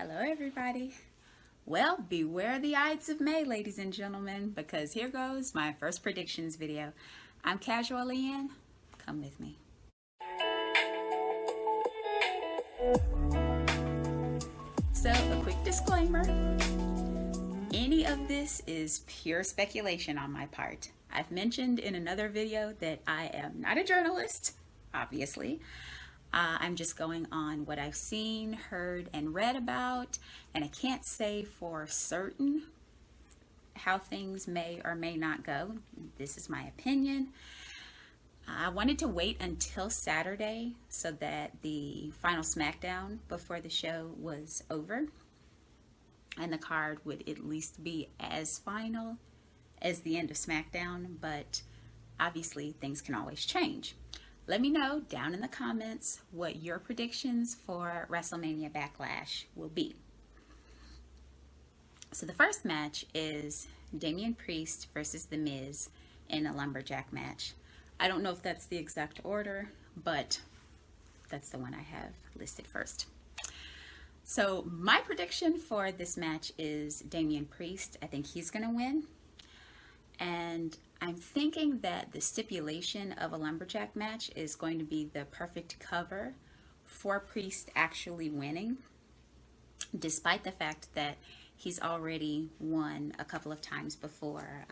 Hello everybody. Well, beware the Ides of May, ladies and gentlemen, because here goes my first predictions video. I'm Casualeann. Come with me. So, a quick disclaimer. Any of this is pure speculation on my part. I've mentioned in another video that I am not a journalist, obviously. I'm just going on what I've seen, heard, and read about, and I can't say for certain how things may or may not go. This is my opinion. I wanted to wait until Saturday so that the final Smackdown before the show was over and the card would at least be as final as the end of Smackdown, but obviously things can always change. Let me know down in the comments what your predictions for Wrestlemania Backlash will be. So the first match is Damian Priest versus The Miz in a Lumberjack match. I don't know if that's the exact order, but that's the one I have listed first. So my prediction for this match is Damian Priest. I think he's going to win. And I'm thinking that the stipulation of a Lumberjack match is going to be the perfect cover for Priest actually winning, despite the fact that he's already won a couple of times before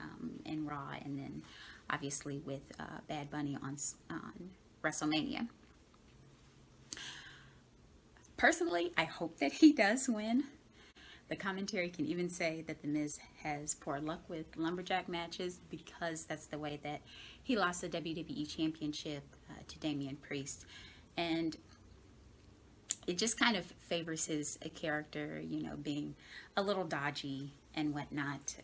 in Raw, and then obviously with Bad Bunny on WrestleMania. Personally, I hope that he does win. The commentary can even say that The Miz has poor luck with Lumberjack matches because that's the way that he lost the WWE Championship to Damian Priest. And it just kind of favors his character, you know, being a little dodgy and whatnot,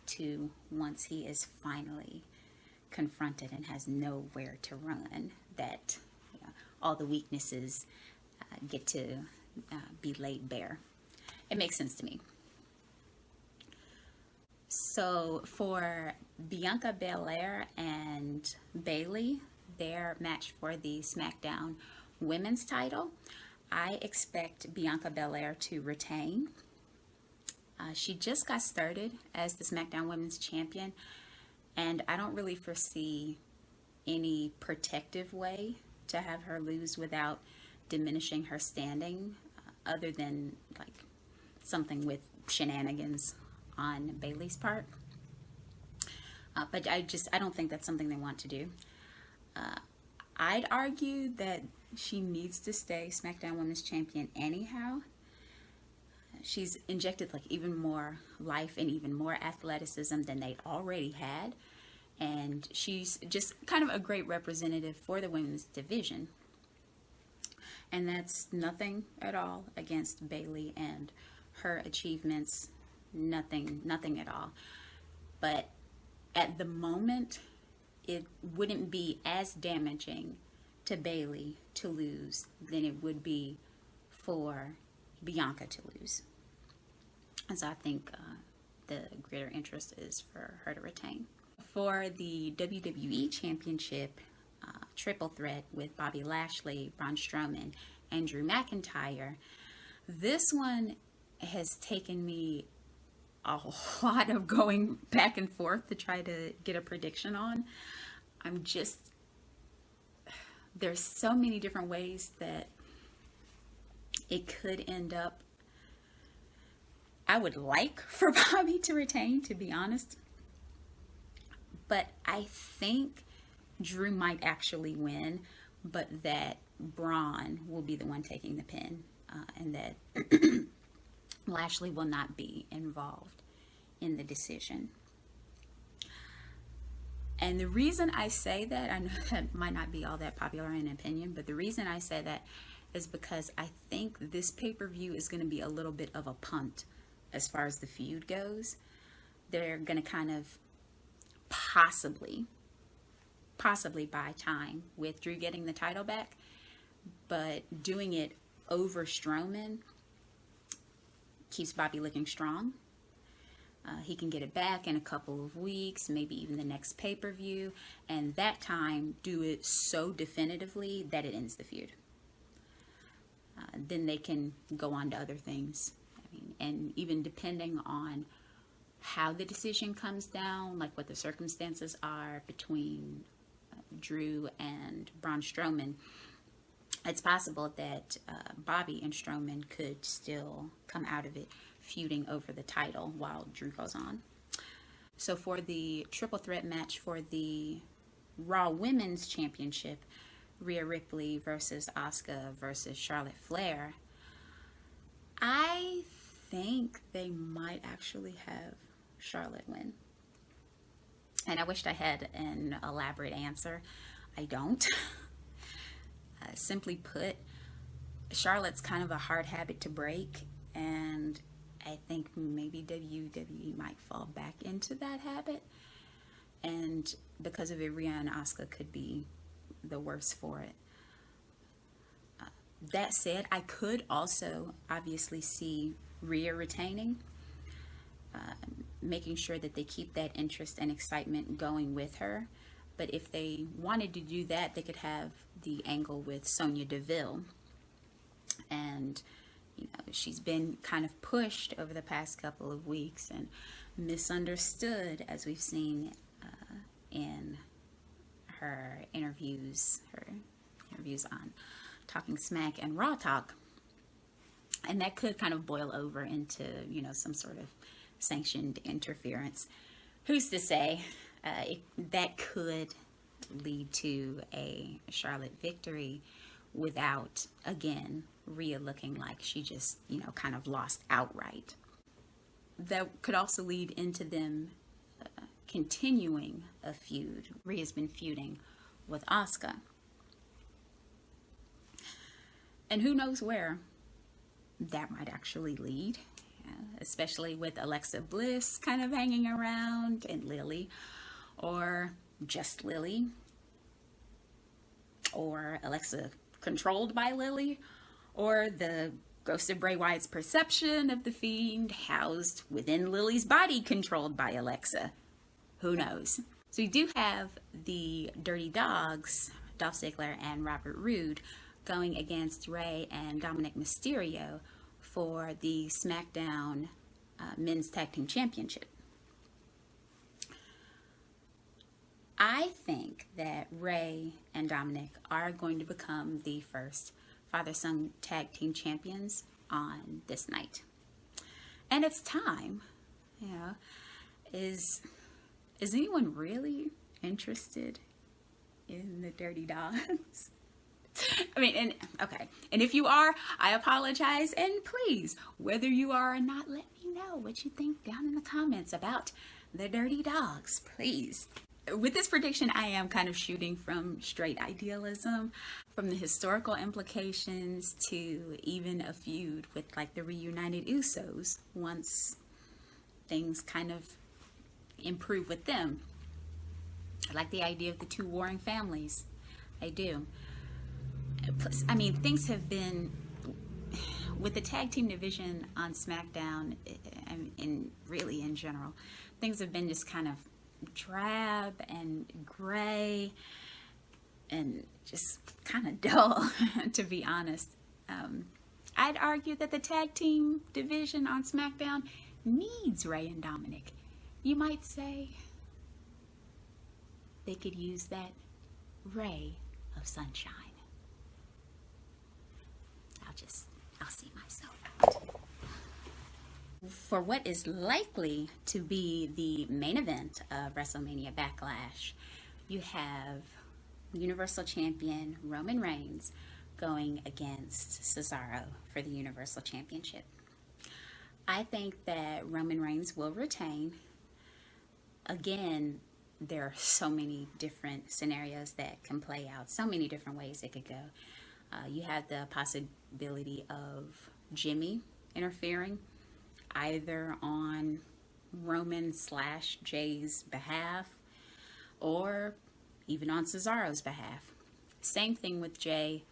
to once he is finally confronted and has nowhere to run, that all the weaknesses get to be laid bare. It makes sense to me. So for Bianca, Belair, and Bayley, their match for the Smackdown women's title, I expect Bianca Belair to retain. She just got started as the Smackdown women's champion, and I don't really foresee any protective way to have her lose without diminishing her standing, other than like something with shenanigans on Bayley's part. But I don't think that's something they want to do. I'd argue that she needs to stay SmackDown Women's Champion anyhow. She's injected like even more life and even more athleticism than they'd already had. And she's just kind of a great representative for the women's division. And that's nothing at all against Bayley and her achievements, nothing at all. But at the moment, it wouldn't be as damaging to Bayley to lose than it would be for Bianca to lose. And so I think the greater interest is for her to retain. For the WWE Championship triple threat with Bobby Lashley, Braun Strowman, and Drew McIntyre, this one has taken me a lot of going back and forth to try to get a prediction on. There's so many different ways that it could end up. I would like for Bobby to retain, to be honest, but I think Drew might actually win, but that Braun will be the one taking the pin, and that Lashley will not be involved in the decision. And the reason I say that, I know that might not be all that popular in opinion, but the reason I say that is because I think this pay-per-view is going to be a little bit of a punt as far as the feud goes. They're going to kind of possibly buy time with Drew getting the title back, but doing it over Strowman keeps Bobby looking strong. He can get it back in a couple of weeks, maybe even the next pay-per-view, and that time do it so definitively that it ends the feud. Then they can go on to other things happening. And even depending on how the decision comes down, like what the circumstances are between Drew and Braun Strowman, it's possible that Bobby and Strowman could still come out of it feuding over the title while Drew goes on. So for the triple threat match for the Raw Women's Championship, Rhea Ripley versus Asuka versus Charlotte Flair, I think they might actually have Charlotte win. And I wished I had an elaborate answer. I don't. Simply put, Charlotte's kind of a hard habit to break, and I think maybe WWE might fall back into that habit. And because of it, Rhea and Asuka could be the worse for it. That said, I could also obviously see Rhea retaining, making sure that they keep that interest and excitement going with her. But if they wanted to do that, they could have the angle with Sonya Deville. And, you know, she's been kind of pushed over the past couple of weeks and misunderstood, as we've seen in her interviews on Talking Smack and Raw Talk. And that could kind of boil over into, you know, some sort of sanctioned interference. Who's to say? That could lead to a Charlotte victory without, again, Rhea looking like she just, you know, kind of lost outright. That could also lead into them continuing a feud. Rhea's been feuding with Asuka. And who knows where that might actually lead, especially with Alexa Bliss kind of hanging around and Lily, or just Lily, or Alexa controlled by Lily, or the ghost of Bray Wyatt's perception of the Fiend housed within Lily's body controlled by Alexa. Who knows? So we do have the Dirty Dogs, Dolph Ziggler and Robert Roode, going against Rey and Dominic Mysterio for the Smackdown Men's Tag Team Championship. I think that Rey and Dominic are going to become the first father-son tag team champions on this night. And it's time, you know. Is anyone really interested in the Dirty Dogs? I mean, and if you are, I apologize, and please, whether you are or not, let me know what you think down in the comments about the Dirty Dogs, please. With this prediction, I am kind of shooting from straight idealism, from the historical implications to even a feud with like the reunited Usos once things kind of improve with them. I like the idea of the two warring families. I do. Plus, I mean, things have been, with the tag team division on SmackDown, and really in general, things have been just kind of drab and gray and just kind of dull, to be honest. I'd argue that the tag team division on SmackDown needs Rey and Dominic. You might say they could use that ray of sunshine. I'll see myself out. For what is likely to be the main event of WrestleMania Backlash, you have Universal Champion Roman Reigns going against Cesaro for the Universal Championship. I think that Roman Reigns will retain. Again, there are so many different scenarios that can play out, so many different ways it could go. You have the possibility of Jimmy interfering, either on Roman/Jay's behalf or even on Cesaro's behalf. Same thing with Jay,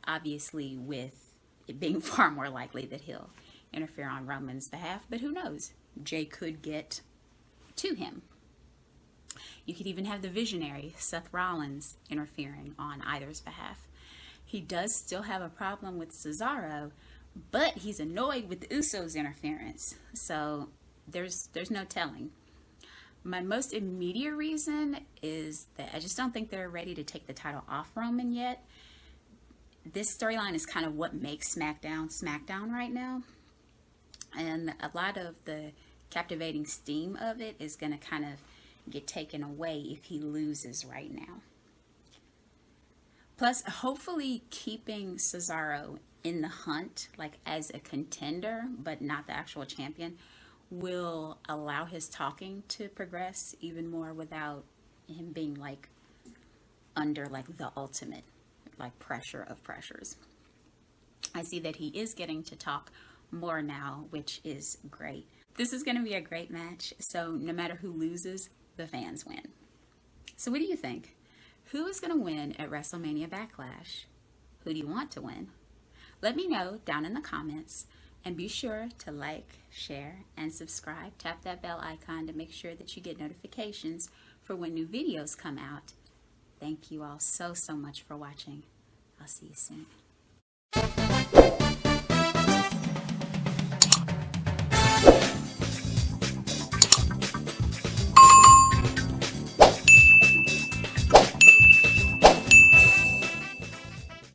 obviously, with it being far more likely that he'll interfere on Roman's behalf, but who knows? Jay could get to him. You could even have the visionary, Seth Rollins, interfering on either's behalf. He does still have a problem with Cesaro, but he's annoyed with the Usos' interference. So there's no telling. My most immediate reason is that I just don't think they're ready to take the title off Roman yet. This storyline is kind of what makes SmackDown right now. And a lot of the captivating steam of it is going to kind of get taken away if he loses right now. Plus, hopefully keeping Cesaro in the hunt, like as a contender, but not the actual champion, will allow his talking to progress even more without him being like under like the ultimate like pressure of pressures. I see that he is getting to talk more now, which is great. This is going to be a great match, so no matter who loses, the fans win. So what do you think? Who is going to win at WrestleMania Backlash? Who do you want to win? Let me know down in the comments, and be sure to like, share, and subscribe. Tap that bell icon to make sure that you get notifications for when new videos come out. Thank you all so much for watching. I'll see you soon.